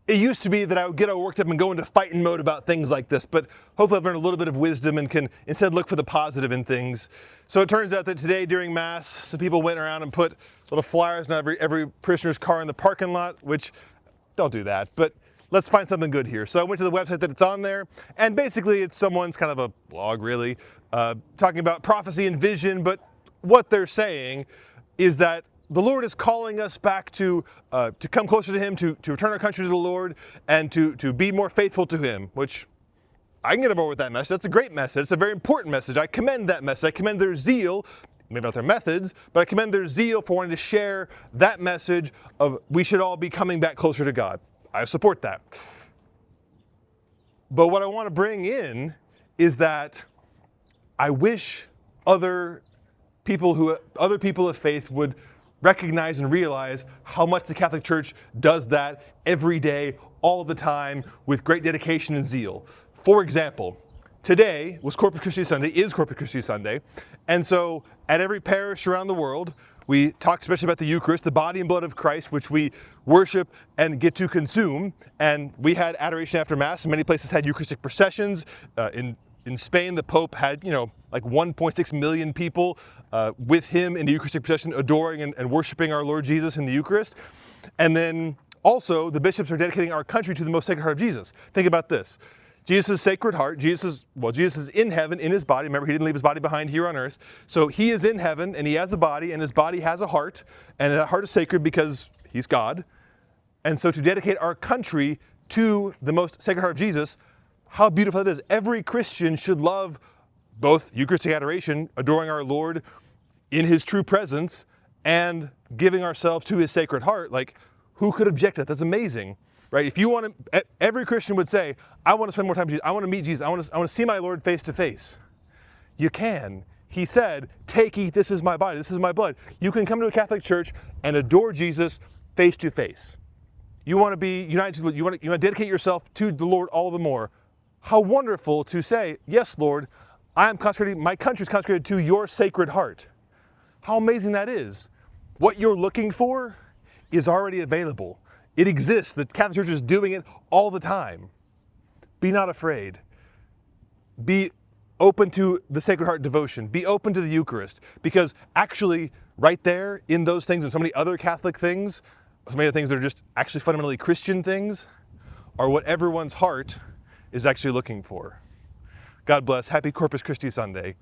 It used to be that I would get all worked up and go into fighting mode about things like this, but hopefully I've learned a little bit of wisdom and can instead look for the positive in things. So it turns out that today during Mass, some people went around and put little flyers in every parishioner's car in the parking lot, which, don't do that, but let's find something good here. So I went to the website that it's on there, and basically it's someone's kind of a blog really, talking about prophecy and vision, but what they're saying is that the Lord is calling us back to come closer to Him, to return our country to the Lord, and to be more faithful to Him, which I can get on board with that message. That's a great message. It's a very important message. I commend that message. I commend their zeal, maybe not their methods, but I commend their zeal for wanting to share that message of we should all be coming back closer to God. I support that. But what I want to bring in is that I wish other people of faith would recognize and realize how much the Catholic Church does that every day, all the time, with great dedication and zeal. For example, today was Corpus Christi Sunday, is Corpus Christi Sunday, and so at every parish around the world, we talk especially about the Eucharist, the body and blood of Christ, which we worship and get to consume. And we had adoration after Mass, and many places had Eucharistic processions. In Spain, the Pope had, like 1.6 million people with him in the Eucharistic procession, adoring and worshiping our Lord Jesus in the Eucharist. And then also, the bishops are dedicating our country to the most Sacred Heart of Jesus. Think about this. Jesus' Sacred Heart, Jesus is in heaven in his body. Remember, he didn't leave his body behind here on earth. So he is in heaven, and he has a body, and his body has a heart, and that heart is sacred because he's God. And so to dedicate our country to the most Sacred Heart of Jesus, how beautiful it is. Every Christian should love both Eucharistic adoration, adoring our Lord in his true presence, and giving ourselves to his Sacred Heart. Like, who could object to that? That's amazing, right? If you want to, every Christian would say, I want to spend more time with Jesus. I want to meet Jesus. I want to see my Lord face to face. You can. He said, take, eat, this is my body, this is my blood. You can come to a Catholic church and adore Jesus face to face. You want to be united to, you want to dedicate yourself to the Lord all the more. How wonderful to say, yes, Lord, I am consecrated, my country is consecrated to your Sacred Heart. How amazing that is. What you're looking for is already available. It exists. The Catholic Church is doing it all the time. Be not afraid. Be open to the Sacred Heart devotion. Be open to the Eucharist. Because actually, right there in those things and so many other Catholic things, so many of the things that are just actually fundamentally Christian things, are what everyone's heart is actually looking for. God bless. Happy Corpus Christi Sunday.